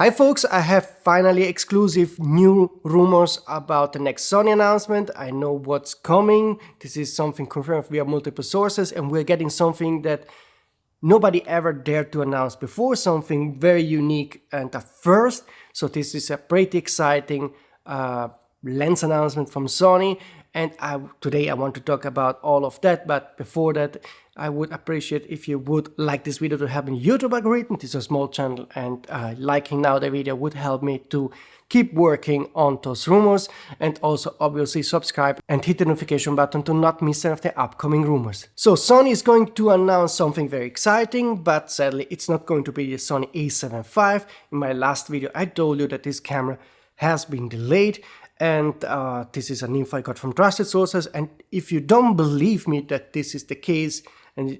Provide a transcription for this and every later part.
Hi folks, I have finally exclusive new rumors about the next Sony announcement. I know what's coming. This is something confirmed via multiple sources, and we're getting something that nobody ever dared to announce before, something very unique and a first. So this is a pretty exciting lens announcement from Sony, and today I want to talk about all of that. But before that, I would appreciate if you would like this video to help in YouTube algorithm. This is a small channel, and liking now the video would help me to keep working on those rumors, and also obviously subscribe and hit the notification button to not miss any of the upcoming rumors. So Sony is going to announce something very exciting, but sadly it's not going to be the Sony A7 IV. In my last video I told you that this camera has been delayed, and this is an info I got from trusted sources. And if you don't believe me that this is the case, and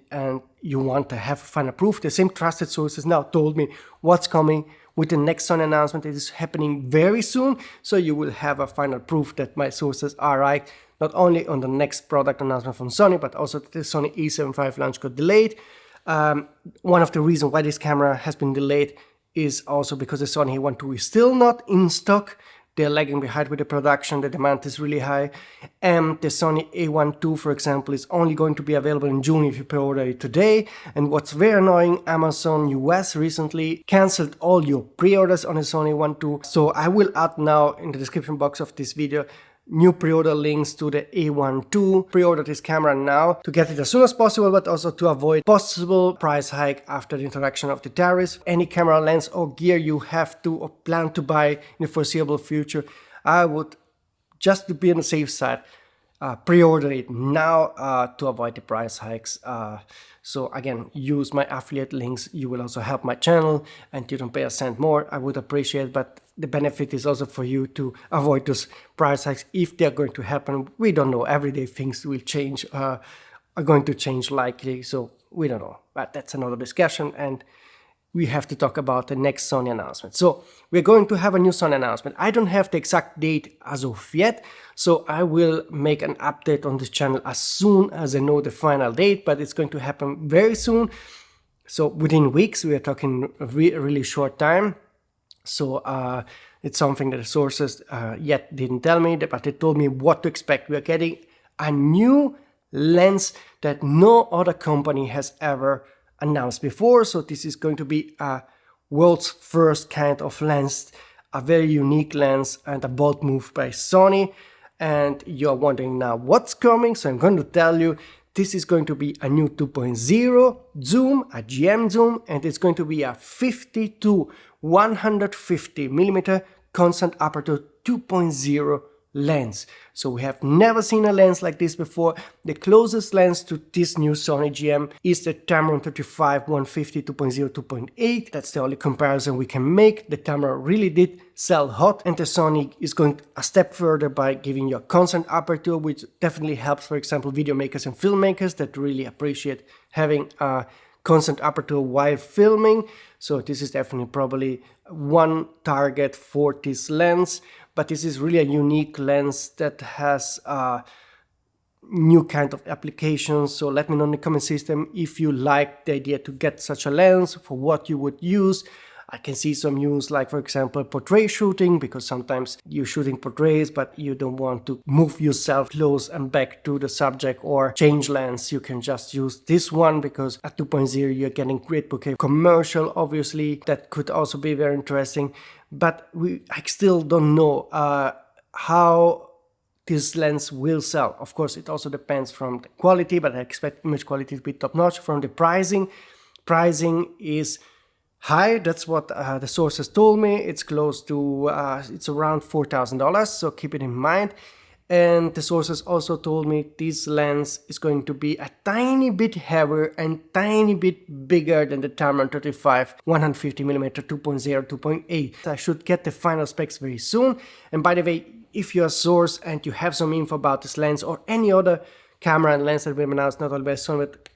you want to have final proof, the same trusted sources now told me what's coming with the next Sony announcement. It is happening very soon, so you will have a final proof that my sources are right, not only on the next product announcement from Sony, but also that the Sony A7 V launch got delayed. One of the reasons why this camera has been delayed is also because the Sony A1II is still not in stock. They're lagging behind with the production, the demand is really high, and the Sony A1II, for example, is only going to be available in June if you pre-order it today. And what's very annoying, Amazon US recently cancelled all your pre-orders on the Sony A1II. So I will add now in the description box of this video new pre-order links to the A1II. Pre-order this camera now to get it as soon as possible, but also to avoid possible price hike after the introduction of the tariffs. Any camera, lens or gear you have to or plan to buy in the foreseeable future, I would, just to be on the safe side, pre-order it now to avoid the price hikes. So again, use my affiliate links. You will also help my channel, and you don't pay a cent more. I would appreciate, but the benefit is also for you to avoid those price hikes if they're going to happen. We don't know. Everyday things will change, are going to change likely. So we don't know, but that's another discussion. And we have to talk about the next Sony announcement. So we're going to have a new Sony announcement. I don't have the exact date as of yet, so I will make an update on this channel as soon as I know the final date, but it's going to happen very soon. So within weeks, we are talking a really short time. So it's something that the sources yet didn't tell me, but they told me what to expect. We are getting a new lens that no other company has ever announced before. So this is going to be a world's first kind of lens, a very unique lens, and a bold move by Sony. And you're wondering now what's coming, so I'm going to tell you. This is going to be a new 2.0 zoom, a GM zoom, and it's going to be a 50 to 150 millimeter constant aperture 2.0 lens. So we have never seen a lens like this before. The closest lens to this new Sony GM is the Tamron 35 150 2.0 2.8. That's the only comparison we can make. The Tamron really did sell hot, and the Sony is going a step further by giving you a constant aperture, which definitely helps, for example, video makers and filmmakers that really appreciate having a constant aperture while filming. So this is definitely probably one target for this lens. But this is really a unique lens that has new kind of applications. So let me know in the comment system if you like the idea to get such a lens, for what you would use. I can see some use, like for example portrait shooting, because sometimes you're shooting portraits but you don't want to move yourself close and back to the subject or change lens. You can just use this one, because at 2.0 you're getting great bokeh. Commercial, obviously, that could also be very interesting. But I still don't know how this lens will sell. Of course, it also depends from the quality, but I expect image quality to be top notch. From the pricing is high. That's what the sources told me. It's close to, it's around $4,000, so keep it in mind. And the sources also told me this lens is going to be a tiny bit heavier and tiny bit bigger than the Tamron 35 150mm 2.0 2.8. I should get the final specs very soon. And by the way, if you're a source and you have some info about this lens or any other camera and lens that we've announced, not only by Sony but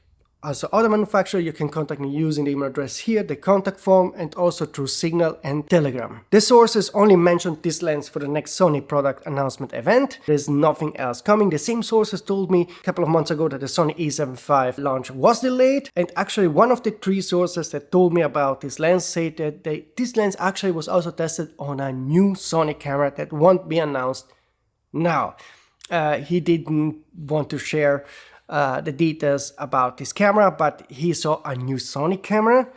Also, other manufacturer, you can contact me using the email address here, the contact form, and also through Signal and Telegram. The sources only mentioned this lens for the next Sony product announcement event. There's nothing else coming. The same sources told me a couple of months ago that the Sony A7 V launch was delayed, and actually one of the 3 sources that told me about this lens said that this lens actually was also tested on a new Sony camera that won't be announced now. He didn't want to share the details about this camera, but he saw a new Sony camera,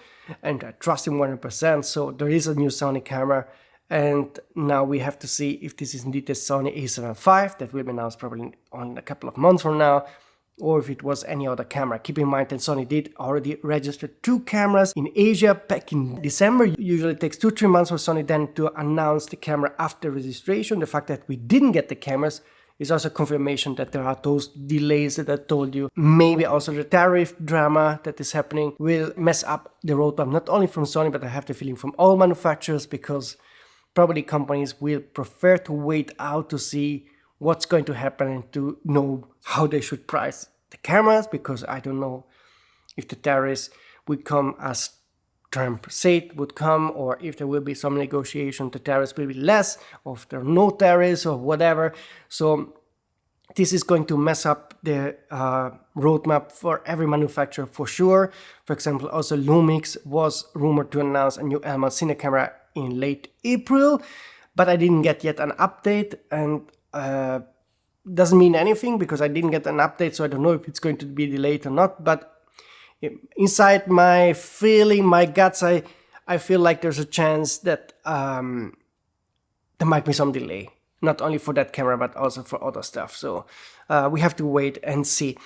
and I trust him 100%. So there is a new Sony camera, and now we have to see if this is indeed the Sony A7 V that will be announced probably on a couple of months from now, or if it was any other camera. Keep in mind that Sony did already register 2 cameras in Asia back in December. Usually it takes 2-3 months for Sony then to announce the camera after registration. The fact that we didn't get the cameras is also confirmation that there are those delays that I told you. Maybe also the tariff drama that is happening will mess up the roadmap, not only from Sony, but I have the feeling from all manufacturers, because probably companies will prefer to wait out to see what's going to happen and to know how they should price the cameras, because I don't know if the tariffs would come as Trump said would come, or if there will be some negotiation, the tariffs will be less, or if there are no tariffs or whatever. So this is going to mess up the roadmap for every manufacturer for sure. For example, also Lumix was rumored to announce a new aps-c camera in late April, but I didn't get yet an update, and doesn't mean anything because I didn't get an update, so I don't know if it's going to be delayed or not. But inside my feeling, my guts, I feel like there's a chance that there might be some delay, not only for that camera but also for other stuff. So we have to wait and see.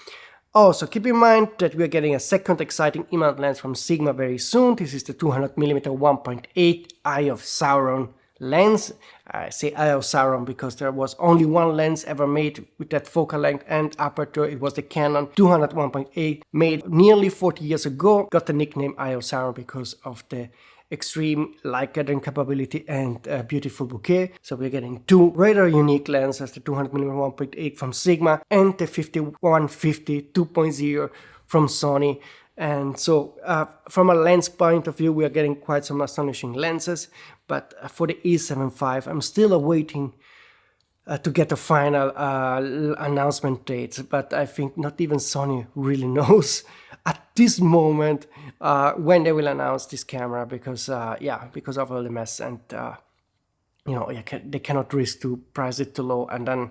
Also, keep in mind that we are getting a second exciting E-mount lens from Sigma very soon. This is the 200mm 1.8 Eye of Sauron lens. I say Eye of Sauron because there was only one lens ever made with that focal length and aperture. It was the Canon 200 1.8, made nearly 40 years ago. Got the nickname Eye of Sauron because of the extreme light gathering capability and beautiful bokeh. So we're getting 2 rather unique lenses, the 200mm 1.8 from Sigma and the 5150 2.0 from Sony. And so from a lens point of view, we are getting quite some astonishing lenses. But for the A7 V, I'm still awaiting to get the final announcement dates. But I think not even Sony really knows at this moment when they will announce this camera, because because of all the mess, and they cannot risk to price it too low, and then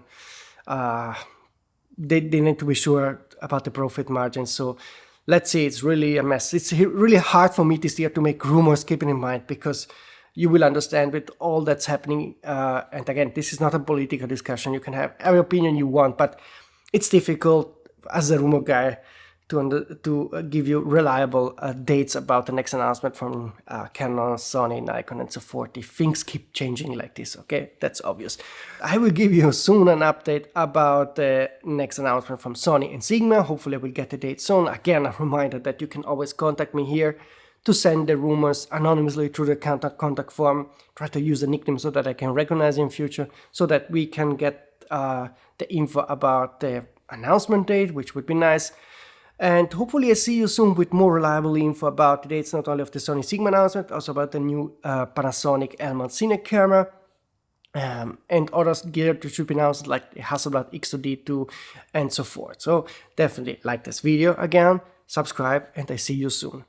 they need to be sure about the profit margin. So let's see, it's really a mess. It's really hard for me this year to make rumors, keeping in mind, because you will understand with all that's happening. And again, this is not a political discussion. You can have every opinion you want, but it's difficult as a rumor guy to give you reliable dates about the next announcement from Canon, Sony, Nikon, and so forth. If things keep changing like this, okay? That's obvious. I will give you soon an update about the next announcement from Sony and Sigma. Hopefully I will get the date soon. Again, a reminder that you can always contact me here to send the rumors anonymously through the contact form. Try to use a nickname so that I can recognize you in future, so that we can get the info about the announcement date, which would be nice. And hopefully I see you soon with more reliable info about the dates, not only of the Sony Sigma announcement, also about the new Panasonic aps-c camera, and other gear that should be announced, like the Hasselblad X2D2 and so forth. So definitely like this video again, subscribe, and I see you soon.